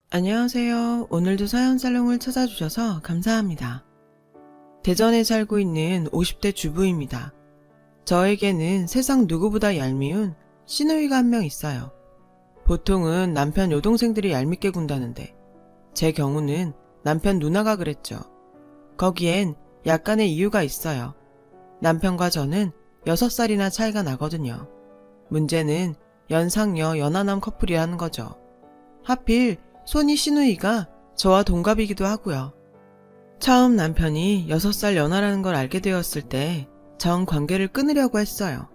안녕하세요. 오늘도 사연살롱을 찾아주셔서 감사합니다. 대전에 살고 있는 50대 주부입니다. 저에게는 세상 누구보다 얄미운 시누이가 한 명 있어요. 보통은 남편 여동생들이 얄밉게 군다는데 제 경우는 남편 누나가 그랬죠. 거기엔 약간의 이유가 있어요. 남편과 저는 6살이나 차이가 나거든요. 문제는 연상녀 연하남 커플이라는 거죠. 하필 손이 시누이가 저와 동갑이기도 하고요. 처음 남편이 6살 연하라는 걸 알게 되었을 때 전 관계를 끊으려고 했어요.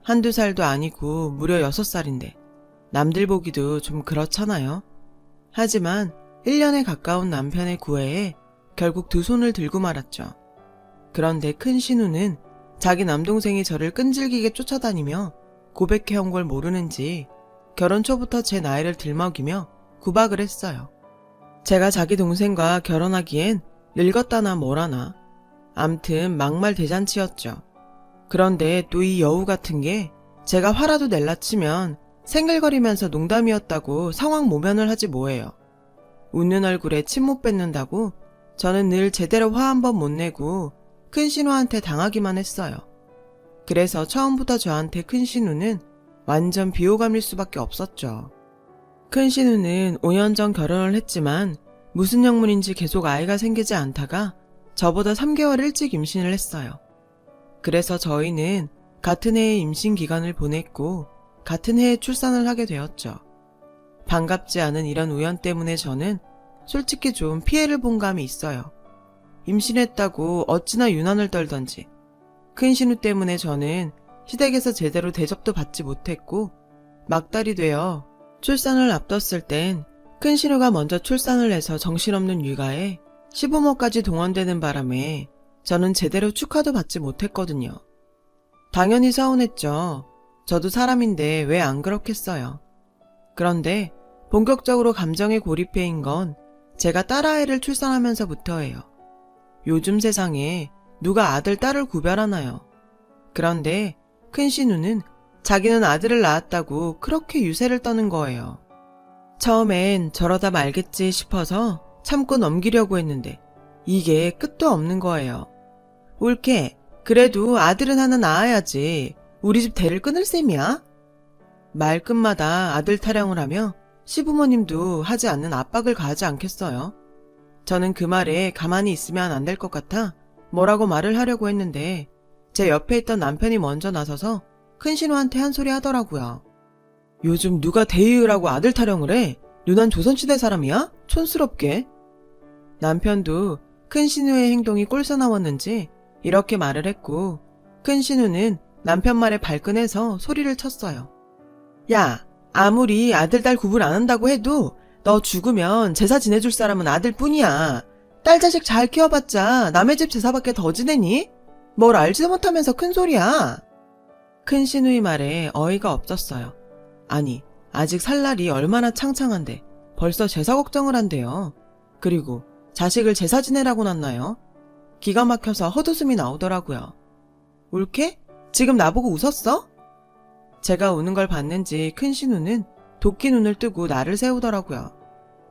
한두 살도 아니고 무려 6살인데 남들 보기도 좀 그렇잖아요. 하지만 1년에 가까운 남편의 구애에 결국 두 손을 들고 말았죠. 그런데 큰 신우는 자기 남동생이 저를 끈질기게 쫓아다니며 고백해온 걸 모르는지 결혼 초부터 제 나이를 들먹이며 구박을 했어요. 제가 자기 동생과 결혼하기엔 늙었다나 뭐라나. 암튼 막말 대잔치였죠. 그런데 또 이 여우 같은 게 제가 화라도 낼라 치면 생글거리면서 농담이었다고 상황 모면을 하지 뭐예요. 웃는 얼굴에 침 못 뱉는다고 저는 늘 제대로 화 한 번 못 내고 큰 신우한테 당하기만 했어요. 그래서 처음부터 저한테 큰 신우는 완전 비호감일 수밖에 없었죠. 큰 신우는 5년 전 결혼을 했지만 무슨 영문인지 계속 아이가 생기지 않다가 저보다 3개월 일찍 임신을 했어요. 그래서 저희는 같은 해에 임신 기간을 보냈고 같은 해에 출산을 하게 되었죠. 반갑지 않은 이런 우연 때문에 저는 솔직히 좀 피해를 본 감이 있어요. 임신했다고 어찌나 유난을 떨던지. 큰 신우 때문에 저는 시댁에서 제대로 대접도 받지 못했고 막달이 되어 출산을 앞뒀을 땐 큰 신우가 먼저 출산을 해서 정신없는 육아에 시부모까지 동원되는 바람에 저는 제대로 축하도 받지 못했거든요. 당연히 서운했죠. 저도 사람인데 왜 안 그렇겠어요. 그런데 본격적으로 감정에 고립해인 건 제가 딸아이를 출산하면서부터예요. 요즘 세상에 누가 아들, 딸을 구별하나요? 그런데 큰 신우는 자기는 아들을 낳았다고 그렇게 유세를 떠는 거예요. 처음엔 저러다 말겠지 싶어서 참고 넘기려고 했는데 이게 끝도 없는 거예요. 옳게 그래도 아들은 하나 낳아야지 우리 집 대를 끊을 셈이야? 말끝마다 아들 타령을 하며 시부모님도 하지 않는 압박을 가하지 않겠어요? 저는 그 말에 가만히 있으면 안 될 것 같아 뭐라고 말을 하려고 했는데 제 옆에 있던 남편이 먼저 나서서 큰 신우한테 한 소리 하더라고요. 요즘 누가 대의으라고 아들 타령을 해? 누난 조선시대 사람이야? 촌스럽게. 남편도 큰 신우의 행동이 꼴사나웠는지 이렇게 말을 했고 큰 신우는 남편 말에 발끈해서 소리를 쳤어요. 야, 아무리 아들 딸 구분 안 한다고 해도 너 죽으면 제사 지내줄 사람은 아들뿐이야. 딸 자식 잘 키워봤자 남의 집 제사밖에 더 지내니? 뭘 알지도 못하면서 큰 소리야. 큰 신우의 말에 어이가 없었어요. 아니, 아직 살 날이 얼마나 창창한데 벌써 제사 걱정을 한대요. 그리고 자식을 제사 지내라고 놨나요? 기가 막혀서 헛웃음이 나오더라고요. 옳게? 지금 나보고 웃었어? 제가 우는 걸 봤는지 큰 신우는 도끼 눈을 뜨고 나를 세우더라고요.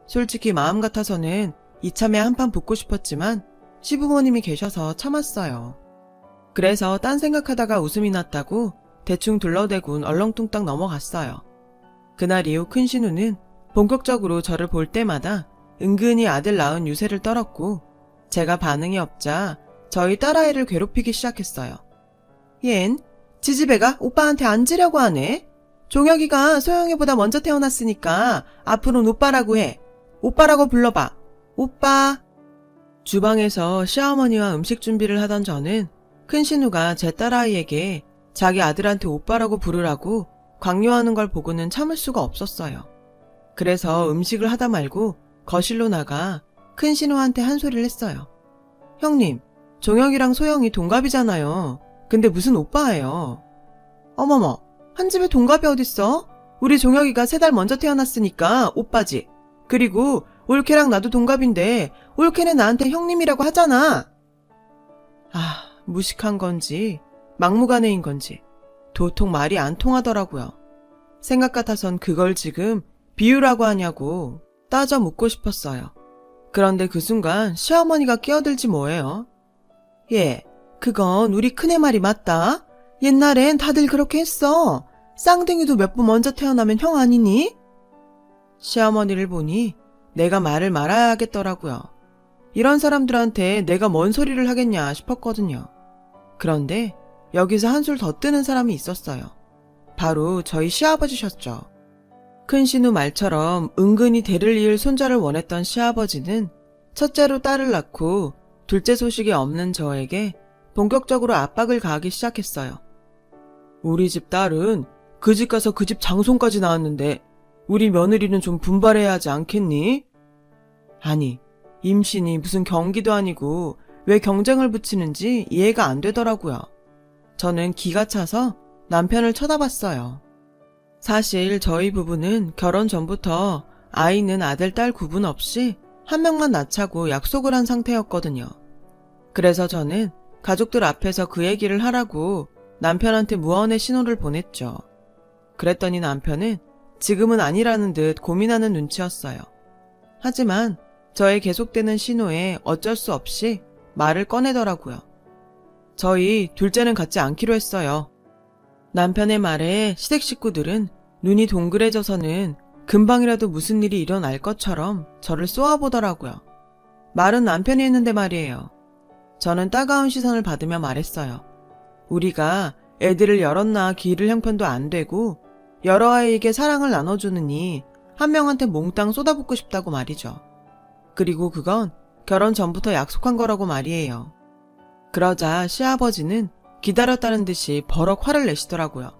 솔직히 마음 같아서는 이참에 한판 붙고 싶었지만 시부모님이 계셔서 참았어요. 그래서 딴 생각하다가 웃음이 났다고 대충 둘러대곤 얼렁뚱땅 넘어갔어요. 그날 이후 큰 신우는 본격적으로 저를 볼 때마다 은근히 아들 낳은 유세를 떨었고 제가 반응이 없자 저희 딸아이를 괴롭히기 시작했어요. 얜 지지배가 오빠한테 앉으려고 하네. 종혁이가 소영이보다 먼저 태어났으니까 앞으로는 오빠라고 해. 오빠라고 불러봐. 오빠. 주방에서 시어머니와 음식 준비를 하던 저는 큰 신우가 제 딸아이에게 자기 아들한테 오빠라고 부르라고 강요하는 걸 보고는 참을 수가 없었어요. 그래서 음식을 하다 말고 거실로 나가 큰 신우한테 한 소리를 했어요. 형님, 종혁이랑 소영이 동갑이잖아요. 근데 무슨 오빠예요. 어머머, 한 집에 동갑이 어딨어? 우리 종혁이가 3달 먼저 태어났으니까 오빠지. 그리고 올케랑 나도 동갑인데 올케는 나한테 형님이라고 하잖아. 아, 무식한 건지 막무가내인 건지 도통 말이 안 통하더라고요. 생각 같아선 그걸 지금 비유라고 하냐고. 따져 묻고 싶었어요. 그런데 그 순간 시어머니가 끼어들지 뭐예요. 예, 그건 우리 큰애 말이 맞다. 옛날엔 다들 그렇게 했어. 쌍둥이도 몇 분 먼저 태어나면 형 아니니? 시어머니를 보니 내가 말을 말아야 하겠더라고요. 이런 사람들한테 내가 뭔 소리를 하겠냐 싶었거든요. 그런데 여기서 한술 더 뜨는 사람이 있었어요. 바로 저희 시아버지셨죠. 큰 신우 말처럼 은근히 대를 이을 손자를 원했던 시아버지는 첫째로 딸을 낳고 둘째 소식이 없는 저에게 본격적으로 압박을 가하기 시작했어요. 우리 집 딸은 그 집 가서 그 집 장손까지 낳았는데 우리 며느리는 좀 분발해야 하지 않겠니? 아니, 임신이 무슨 경기도 아니고 왜 경쟁을 붙이는지 이해가 안 되더라고요. 저는 기가 차서 남편을 쳐다봤어요. 사실 저희 부부는 결혼 전부터 아이는 아들, 딸 구분 없이 한 명만 낳자고 약속을 한 상태였거든요. 그래서 저는 가족들 앞에서 그 얘기를 하라고 남편한테 무언의 신호를 보냈죠. 그랬더니 남편은 지금은 아니라는 듯 고민하는 눈치였어요. 하지만 저의 계속되는 신호에 어쩔 수 없이 말을 꺼내더라고요. 저희 둘째는 갖지 않기로 했어요. 남편의 말에 시댁 식구들은 눈이 동그래져서는 금방이라도 무슨 일이 일어날 것처럼 저를 쏘아보더라고요. 말은 남편이 했는데 말이에요. 저는 따가운 시선을 받으며 말했어요. 우리가 애들을 여럿 낳아 기를 형편도 안 되고 여러 아이에게 사랑을 나눠주느니 한 명한테 몽땅 쏟아붓고 싶다고 말이죠. 그리고 그건 결혼 전부터 약속한 거라고 말이에요. 그러자 시아버지는 기다렸다는 듯이 버럭 화를 내시더라고요.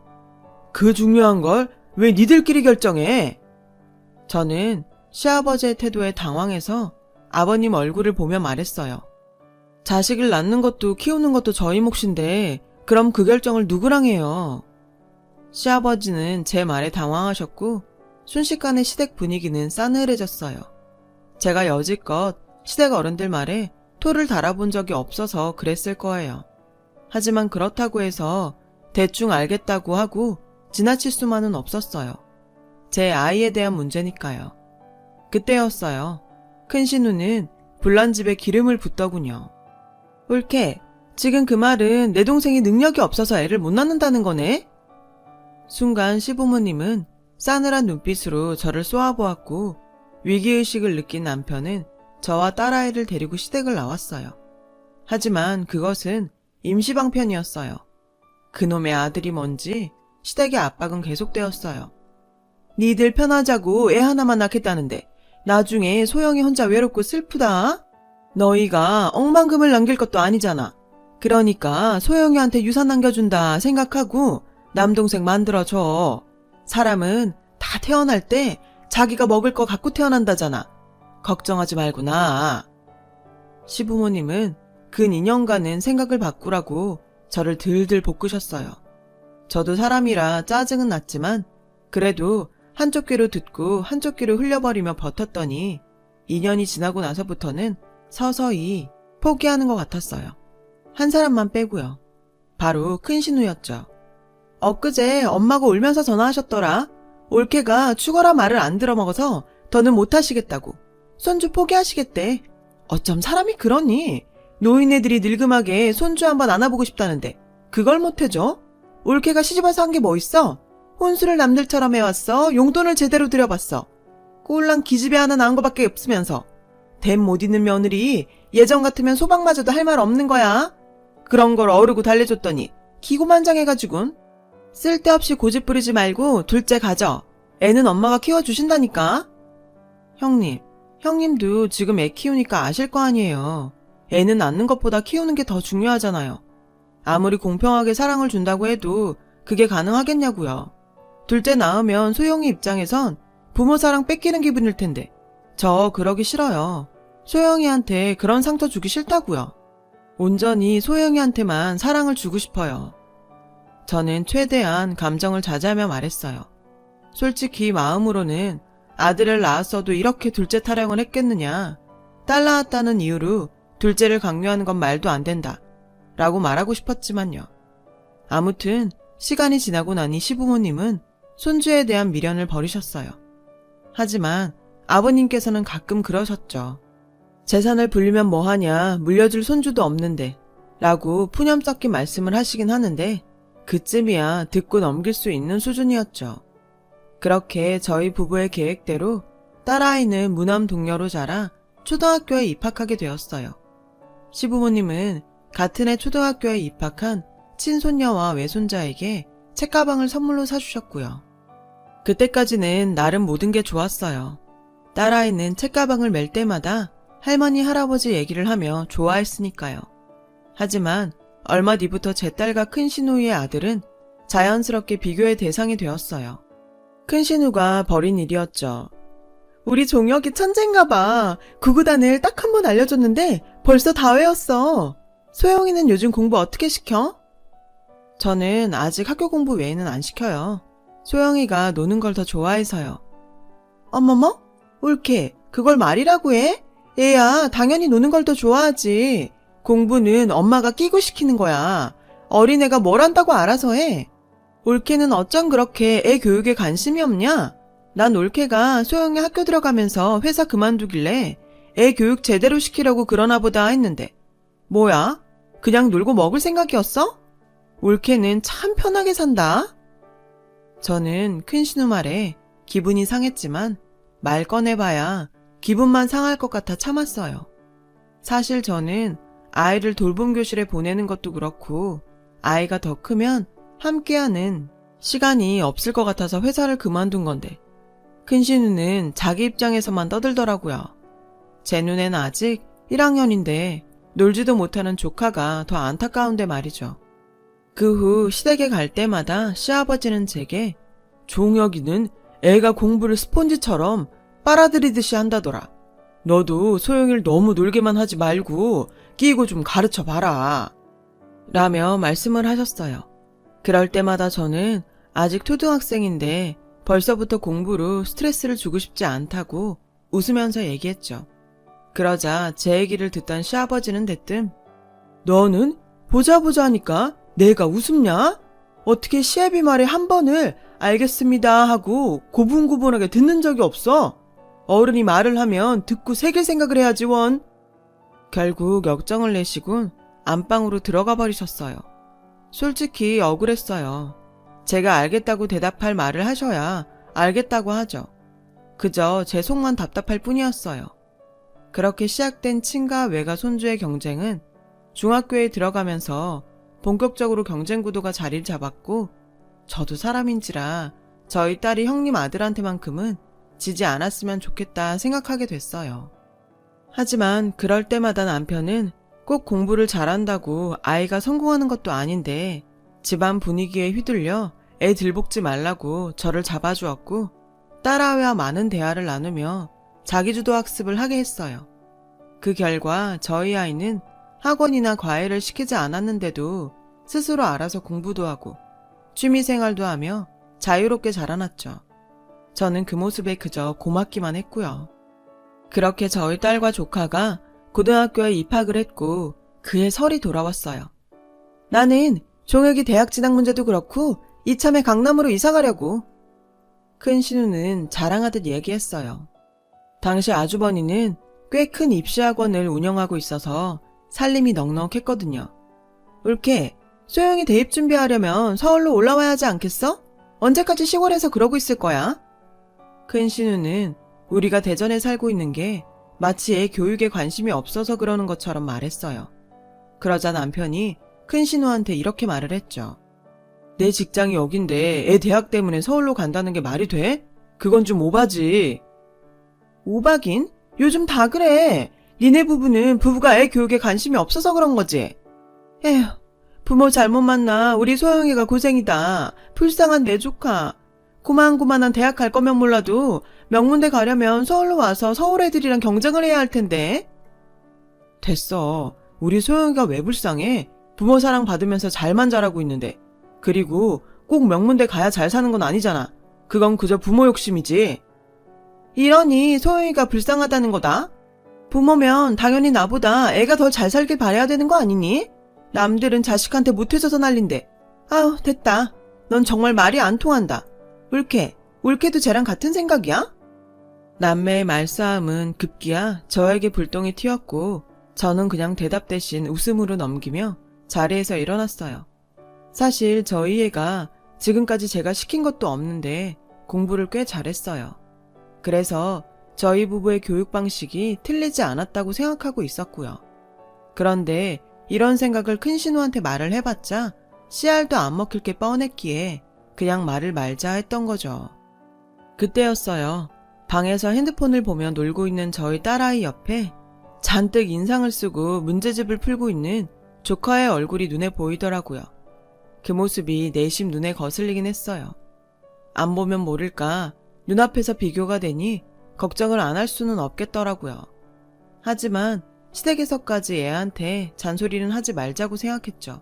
그 중요한 걸 왜 니들끼리 결정해? 저는 시아버지의 태도에 당황해서 아버님 얼굴을 보며 말했어요. 자식을 낳는 것도 키우는 것도 저희 몫인데 그럼 그 결정을 누구랑 해요? 시아버지는 제 말에 당황하셨고 순식간에 시댁 분위기는 싸늘해졌어요. 제가 여지껏 시댁 어른들 말에 토를 달아본 적이 없어서 그랬을 거예요. 하지만 그렇다고 해서 대충 알겠다고 하고 지나칠 수만은 없었어요. 제 아이에 대한 문제니까요. 그때였어요. 큰 신우는 불난 집에 기름을 붓더군요. 옳게, 지금 그 말은 내 동생이 능력이 없어서 애를 못 낳는다는 거네? 순간 시부모님은 싸늘한 눈빛으로 저를 쏘아보았고 위기의식을 느낀 남편은 저와 딸아이를 데리고 시댁을 나왔어요. 하지만 그것은 임시방편이었어요. 그놈의 아들이 뭔지 시댁의 압박은 계속되었어요. 니들 편하자고 애 하나만 낳겠다는데 나중에 소영이 혼자 외롭고 슬프다? 너희가 억만금을 남길 것도 아니잖아. 그러니까 소영이한테 유산 남겨준다 생각하고 남동생 만들어줘. 사람은 다 태어날 때 자기가 먹을 거 갖고 태어난다잖아. 걱정하지 말고 나. 시부모님은 근 2년간은 생각을 바꾸라고 저를 들들 볶으셨어요. 저도 사람이라 짜증은 났지만 그래도 한쪽 귀로 듣고 한쪽 귀로 흘려버리며 버텼더니 2년이 지나고 나서부터는 서서히 포기하는 것 같았어요. 한 사람만 빼고요. 바로 큰 신우였죠. 엊그제 엄마가 울면서 전화하셨더라. 올케가 죽어라 말을 안 들어먹어서 더는 못하시겠다고. 손주 포기하시겠대. 어쩜 사람이 그러니? 노인네들이 늙음하게 손주 한번 안아보고 싶다는데 그걸 못해줘? 올케가 시집와서 한 게 뭐 있어? 혼수를 남들처럼 해왔어. 용돈을 제대로 들여봤어. 꼴랑 기집애 하나 낳은 거밖에 없으면서 댐 못 있는 며느리 예전 같으면 소방마저도 할 말 없는 거야. 그런 걸 어르고 달래줬더니 기고만장해가지군. 쓸데없이 고집 부리지 말고 둘째 가져. 애는 엄마가 키워주신다니까. 형님도 지금 애 키우니까 아실 거 아니에요. 애는 낳는 것보다 키우는 게 더 중요하잖아요. 아무리 공평하게 사랑을 준다고 해도 그게 가능하겠냐고요. 둘째 낳으면 소영이 입장에선 부모 사랑 뺏기는 기분일 텐데 저 그러기 싫어요. 소영이한테 그런 상처 주기 싫다고요. 온전히 소영이한테만 사랑을 주고 싶어요. 저는 최대한 감정을 자제하며 말했어요. 솔직히 마음으로는 아들을 낳았어도 이렇게 둘째 타령을 했겠느냐. 딸 낳았다는 이유로 둘째를 강요하는 건 말도 안 된다. 라고 말하고 싶었지만요. 아무튼 시간이 지나고 나니 시부모님은 손주에 대한 미련을 버리셨어요. 하지만 아버님께서는 가끔 그러셨죠. 재산을 불리면 뭐하냐, 물려줄 손주도 없는데 라고 푸념 섞인 말씀을 하시긴 하는데 그쯤이야 듣고 넘길 수 있는 수준이었죠. 그렇게 저희 부부의 계획대로 딸아이는 무남 동녀로 자라 초등학교에 입학하게 되었어요. 시부모님은 같은 해 초등학교에 입학한 친손녀와 외손자에게 책가방을 선물로 사주셨고요. 그때까지는 나름 모든 게 좋았어요. 딸아이는 책가방을 멜 때마다 할머니, 할아버지 얘기를 하며 좋아했으니까요. 하지만 얼마 뒤부터 제 딸과 큰 신우의 아들은 자연스럽게 비교의 대상이 되었어요. 큰 신우가 벌인 일이었죠. 우리 종혁이 천재인가 봐. 구구단을 딱 한 번 알려줬는데 벌써 다 외웠어. 소영이는 요즘 공부 어떻게 시켜? 저는 아직 학교 공부 외에는 안 시켜요. 소영이가 노는 걸 더 좋아해서요. 어머머? 옳게 그걸 말이라고 해? 얘야 당연히 노는 걸 더 좋아하지. 공부는 엄마가 끼고 시키는 거야. 어린애가 뭘 한다고 알아서 해. 올케는 어쩜 그렇게 애 교육에 관심이 없냐? 난 올케가 소영이 학교 들어가면서 회사 그만두길래 애 교육 제대로 시키려고 그러나 보다 했는데 뭐야? 그냥 놀고 먹을 생각이었어? 올케는 참 편하게 산다. 저는 큰 신우 말에 기분이 상했지만 말 꺼내봐야 기분만 상할 것 같아 참았어요. 사실 저는 아이를 돌봄 교실에 보내는 것도 그렇고 아이가 더 크면 함께하는 시간이 없을 것 같아서 회사를 그만둔 건데 큰 신우는 자기 입장에서만 떠들더라고요. 제 눈엔 아직 1학년인데 놀지도 못하는 조카가 더 안타까운데 말이죠. 그 후 시댁에 갈 때마다 시아버지는 제게 종혁이는 애가 공부를 스폰지처럼 빨아들이듯이 한다더라. 너도 소영이를 너무 놀게만 하지 말고 끼고 좀 가르쳐봐라. 라며 말씀을 하셨어요. 그럴 때마다 저는 아직 초등학생인데 벌써부터 공부로 스트레스를 주고 싶지 않다고 웃으면서 얘기했죠. 그러자 제 얘기를 듣던 시아버지는 대뜸 너는 보자 하니까 내가 웃음냐? 어떻게 시애비 말에 한 번을 알겠습니다 하고 고분고분하게 듣는 적이 없어? 어른이 말을 하면 듣고 새길 생각을 해야지 원. 결국 역정을 내시곤 안방으로 들어가 버리셨어요. 솔직히 억울했어요. 제가 알겠다고 대답할 말을 하셔야 알겠다고 하죠. 그저 제 속만 답답할 뿐이었어요. 그렇게 시작된 친가 외가 손주의 경쟁은 중학교에 들어가면서 본격적으로 경쟁 구도가 자리를 잡았고 저도 사람인지라 저희 딸이 형님 아들한테만큼은 지지 않았으면 좋겠다 생각하게 됐어요. 하지만 그럴 때마다 남편은 꼭 공부를 잘한다고 아이가 성공하는 것도 아닌데 집안 분위기에 휘둘려 애 들볶지 말라고 저를 잡아주었고 딸아이와 많은 대화를 나누며 자기주도 학습을 하게 했어요. 그 결과 저희 아이는 학원이나 과외를 시키지 않았는데도 스스로 알아서 공부도 하고 취미생활도 하며 자유롭게 자라났죠. 저는 그 모습에 그저 고맙기만 했고요. 그렇게 저희 딸과 조카가 고등학교에 입학을 했고 그해 설이 돌아왔어요. 나는 종혁이 대학 진학 문제도 그렇고 이참에 강남으로 이사가려고. 큰 신우는 자랑하듯 얘기했어요. 당시 아주버니는 꽤 큰 입시학원을 운영하고 있어서 살림이 넉넉했거든요. 옳게 소영이 대입 준비하려면 서울로 올라와야 하지 않겠어? 언제까지 시골에서 그러고 있을 거야? 큰 신우는 우리가 대전에 살고 있는 게 마치 애 교육에 관심이 없어서 그러는 것처럼 말했어요. 그러자 남편이 큰 신우한테 이렇게 말을 했죠. 내 직장이 여긴데 애 대학 때문에 서울로 간다는 게 말이 돼? 그건 좀 오바지. 오바긴? 요즘 다 그래. 니네 부부는 부부가 애 교육에 관심이 없어서 그런 거지. 에휴, 부모 잘못 만나 우리 소영이가 고생이다. 불쌍한 내 조카. 고만고만한 대학 갈 거면 몰라도 명문대 가려면 서울로 와서 서울 애들이랑 경쟁을 해야 할 텐데. 됐어. 우리 소영이가 왜 불쌍해? 부모 사랑 받으면서 잘만 자라고 있는데. 그리고 꼭 명문대 가야 잘 사는 건 아니잖아. 그건 그저 부모 욕심이지. 이러니 소영이가 불쌍하다는 거다. 부모면 당연히 나보다 애가 더 잘 살길 바라야 되는 거 아니니? 남들은 자식한테 못해줘서 난린데. 아우 됐다. 넌 정말 말이 안 통한다. 울케도 쟤랑 같은 생각이야? 남매의 말싸움은 급기야 저에게 불똥이 튀었고 저는 그냥 대답 대신 웃음으로 넘기며 자리에서 일어났어요. 사실 저희 애가 지금까지 제가 시킨 것도 없는데 공부를 꽤 잘했어요. 그래서 저희 부부의 교육 방식이 틀리지 않았다고 생각하고 있었고요. 그런데 이런 생각을 큰 신우한테 말을 해봤자 씨알도 안 먹힐 게 뻔했기에 그냥 말을 말자 했던 거죠. 그때였어요. 방에서 핸드폰을 보며 놀고 있는 저희 딸아이 옆에 잔뜩 인상을 쓰고 문제집을 풀고 있는 조카의 얼굴이 눈에 보이더라고요. 그 모습이 내심 눈에 거슬리긴 했어요. 안 보면 모를까 눈앞에서 비교가 되니 걱정을 안 할 수는 없겠더라고요. 하지만 시댁에서까지 애한테 잔소리는 하지 말자고 생각했죠.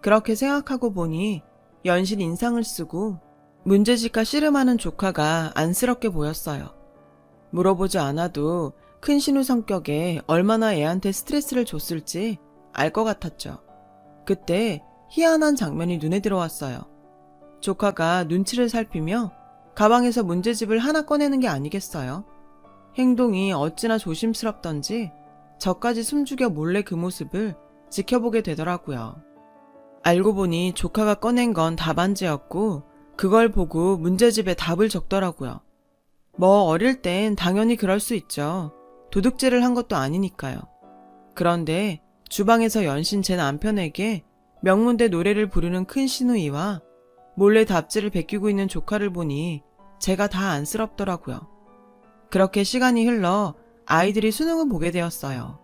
그렇게 생각하고 보니 연신 인상을 쓰고 문제집과 씨름하는 조카가 안쓰럽게 보였어요. 물어보지 않아도 큰 신우 성격에 얼마나 애한테 스트레스를 줬을지 알 것 같았죠. 그때 희한한 장면이 눈에 들어왔어요. 조카가 눈치를 살피며 가방에서 문제집을 하나 꺼내는 게 아니겠어요? 행동이 어찌나 조심스럽던지 저까지 숨죽여 몰래 그 모습을 지켜보게 되더라고요. 알고 보니 조카가 꺼낸 건 답안지였고 그걸 보고 문제집에 답을 적더라고요. 뭐 어릴 땐 당연히 그럴 수 있죠. 도둑질을 한 것도 아니니까요. 그런데 주방에서 연신 제 남편에게 명문대 노래를 부르는 큰 시누이와 몰래 답지를 베끼고 있는 조카를 보니 제가 다 안쓰럽더라고요. 그렇게 시간이 흘러 아이들이 수능을 보게 되었어요.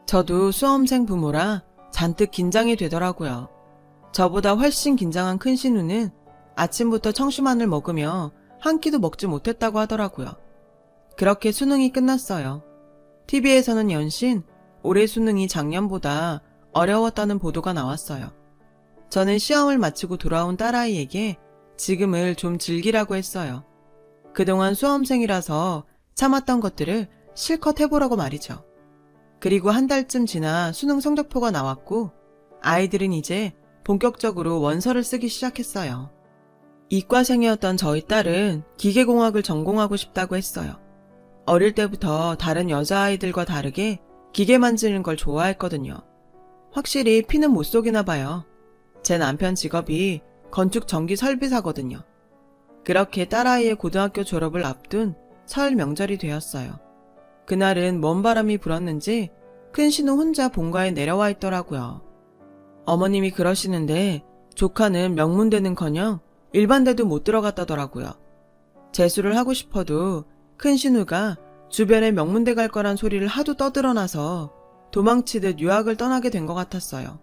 저도 수험생 부모라 잔뜩 긴장이 되더라고요. 저보다 훨씬 긴장한 큰 신우는 아침부터 청심환을 먹으며 한 끼도 먹지 못했다고 하더라고요. 그렇게 수능이 끝났어요. TV에서는 연신 올해 수능이 작년보다 어려웠다는 보도가 나왔어요. 저는 시험을 마치고 돌아온 딸아이에게 지금을 좀 즐기라고 했어요. 그동안 수험생이라서 참았던 것들을 실컷 해보라고 말이죠. 그리고 한 달쯤 지나 수능 성적표가 나왔고 아이들은 이제 본격적으로 원서를 쓰기 시작했어요. 이과생이었던 저희 딸은 기계공학을 전공하고 싶다고 했어요. 어릴 때부터 다른 여자아이들과 다르게 기계 만지는 걸 좋아했거든요. 확실히 피는 못 속이나 봐요. 제 남편 직업이 건축 전기 설비사거든요. 그렇게 딸아이의 고등학교 졸업을 앞둔 설 명절이 되었어요. 그날은 먼 바람이 불었는지 큰 신우 혼자 본가에 내려와 있더라고요. 어머님이 그러시는데 조카는 명문대는커녕 일반대도 못 들어갔다더라고요. 재수를 하고 싶어도 큰 신우가 주변에 명문대 갈 거란 소리를 하도 떠들어놔서 도망치듯 유학을 떠나게 된 것 같았어요.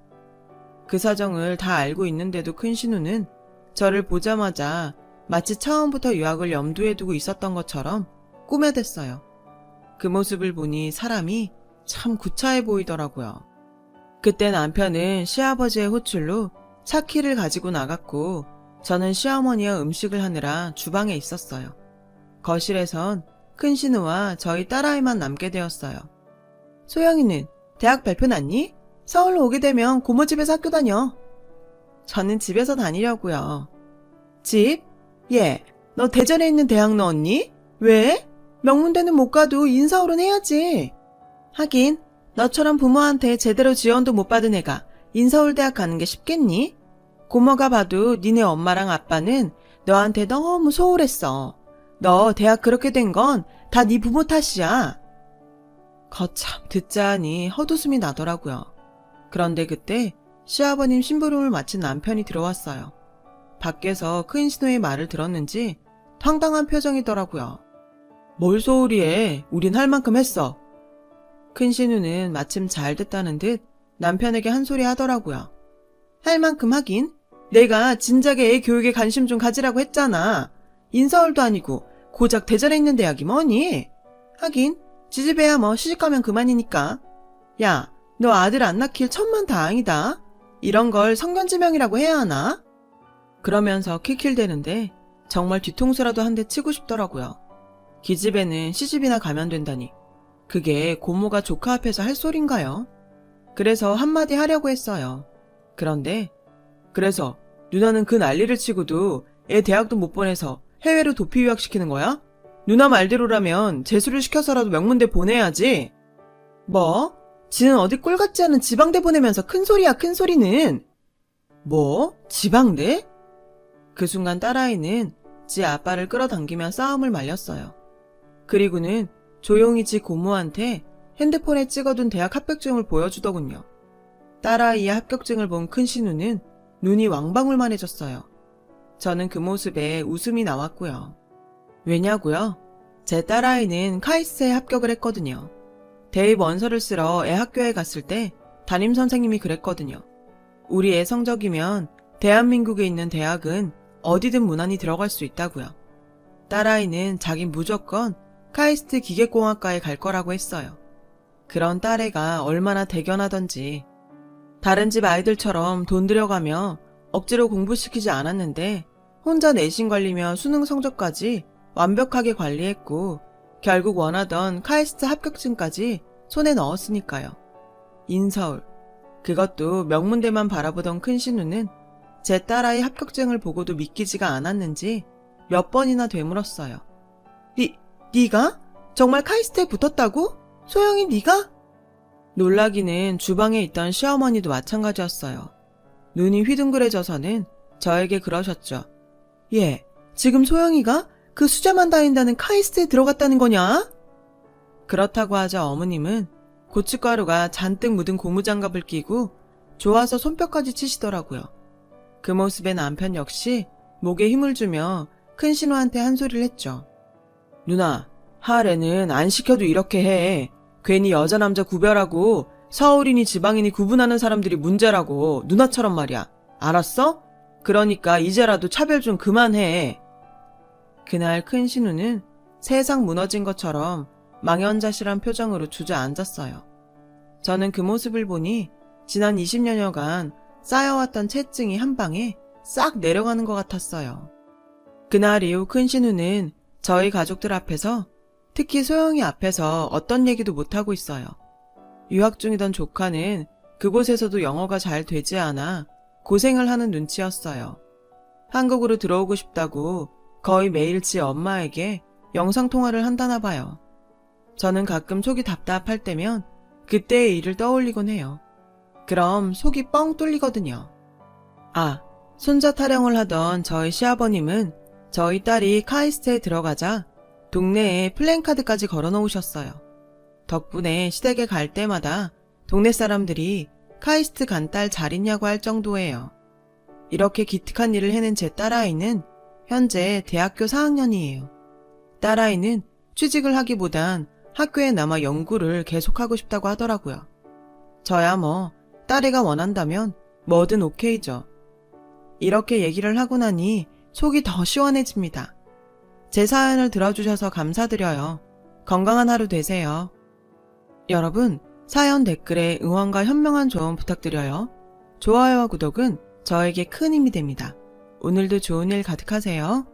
그 사정을 다 알고 있는데도 큰 신우는 저를 보자마자 마치 처음부터 유학을 염두에 두고 있었던 것처럼 꾸며댔어요. 그 모습을 보니 사람이 참 구차해 보이더라고요. 그때 남편은 시아버지의 호출로 차 키를 가지고 나갔고 저는 시어머니와 음식을 하느라 주방에 있었어요. 거실에선 큰 신우와 저희 딸아이만 남게 되었어요. 소영이는 대학 발표 났니? 서울로 오게 되면 고모 집에서 학교 다녀. 저는 집에서 다니려고요. 집? 예, 너 대전에 있는 대학 넣었니? 왜? 명문대는 못 가도 인서울은 해야지. 하긴 너처럼 부모한테 제대로 지원도 못 받은 애가 인서울대학 가는 게 쉽겠니? 고모가 봐도 니네 엄마랑 아빠는 너한테 너무 소홀했어. 너 대학 그렇게 된 건 다 네 부모 탓이야. 거참 듣자 하니 헛웃음이 나더라고요. 그런데 그때 시아버님 심부름을 마친 남편이 들어왔어요. 밖에서 큰 신우의 말을 들었는지 황당한 표정이더라고요. 뭘 소홀히 해. 우린 할 만큼 했어. 큰 신우는 마침 잘 됐다는 듯 남편에게 한 소리 하더라고요. 할 만큼 하긴? 내가 진작에 애 교육에 관심 좀 가지라고 했잖아. 인서울도 아니고 고작 대전에 있는 대학이 뭐니? 하긴 지집애야 뭐 시집가면 그만이니까. 야, 너 아들 안 낳길 천만다행이다. 이런 걸 성견지명이라고 해야 하나? 그러면서 킬킬대는데 정말 뒤통수라도 한 대 치고 싶더라고요. 기집애는 시집이나 가면 된다니. 그게 고모가 조카 앞에서 할 소린가요? 그래서 한마디 하려고 했어요. 그런데 그래서 누나는 그 난리를 치고도 애 대학도 못 보내서 해외로 도피 유학시키는 거야? 누나 말대로라면 재수를 시켜서라도 명문대 보내야지. 뭐? 지는 어디 꼴 같지 않은 지방대 보내면서 큰소리야, 큰소리는. 뭐? 지방대? 그 순간 딸아이는 지 아빠를 끌어당기며 싸움을 말렸어요. 그리고는 조용히 지 고모한테 핸드폰에 찍어둔 대학 합격증을 보여주더군요. 딸아이의 합격증을 본 큰 신우는 눈이 왕방울만해졌어요. 저는 그 모습에 웃음이 나왔고요. 왜냐고요? 제 딸아이는 카이스트에 합격을 했거든요. 대입 원서를 쓰러 애 학교에 갔을 때 담임선생님이 그랬거든요. 우리 애 성적이면 대한민국에 있는 대학은 어디든 무난히 들어갈 수 있다고요. 딸아이는 자긴 무조건 카이스트 기계공학과에 갈 거라고 했어요. 그런 딸애가 얼마나 대견하던지. 다른 집 아이들처럼 돈 들여가며 억지로 공부시키지 않았는데 혼자 내신 관리며 수능 성적까지 완벽하게 관리했고 결국 원하던 카이스트 합격증까지 손에 넣었으니까요. 인서울, 그것도 명문대만 바라보던 큰 신우는 제 딸아이 합격증을 보고도 믿기지가 않았는지 몇 번이나 되물었어요. 네가? 정말 카이스트에 붙었다고? 소영이 네가? 놀라기는 주방에 있던 시어머니도 마찬가지였어요. 눈이 휘둥그레져서는 저에게 그러셨죠. 얘, 지금 소영이가 그 수자만 다닌다는 카이스트에 들어갔다는 거냐? 그렇다고 하자 어머님은 고춧가루가 잔뜩 묻은 고무장갑을 끼고 좋아서 손뼉까지 치시더라고요. 그 모습에 남편 역시 목에 힘을 주며 큰 신우한테 한 소리를 했죠. 누나, 하래는 안 시켜도 이렇게 해. 괜히 여자 남자 구별하고 서울이니 지방이니 구분하는 사람들이 문제라고. 누나처럼 말이야. 알았어? 그러니까 이제라도 차별 좀 그만해. 그날 큰 신우는 세상 무너진 것처럼 망연자실한 표정으로 주저앉았어요. 저는 그 모습을 보니 지난 20년여간 쌓여왔던 채증이 한 방에 싹 내려가는 것 같았어요. 그날 이후 큰 신우는 저희 가족들 앞에서, 특히 소영이 앞에서 어떤 얘기도 못하고 있어요. 유학 중이던 조카는 그곳에서도 영어가 잘 되지 않아 고생을 하는 눈치였어요. 한국으로 들어오고 싶다고 거의 매일 지 엄마에게 영상통화를 한다나 봐요. 저는 가끔 속이 답답할 때면 그때의 일을 떠올리곤 해요. 그럼 속이 뻥 뚫리거든요. 아, 손자 타령을 하던 저희 시아버님은 저희 딸이 카이스트에 들어가자 동네에 플랜카드까지 걸어놓으셨어요. 덕분에 시댁에 갈 때마다 동네 사람들이 카이스트 간 딸 잘 있냐고 할 정도예요. 이렇게 기특한 일을 해낸 제 딸아이는 현재 대학교 4학년이에요. 딸아이는 취직을 하기보단 학교에 남아 연구를 계속하고 싶다고 하더라고요. 저야 뭐 딸애가 원한다면 뭐든 오케이죠. 이렇게 얘기를 하고 나니 속이 더 시원해집니다. 제 사연을 들어주셔서 감사드려요. 건강한 하루 되세요. 여러분, 사연 댓글에 응원과 현명한 조언 부탁드려요. 좋아요와 구독은 저에게 큰 힘이 됩니다. 오늘도 좋은 일 가득하세요.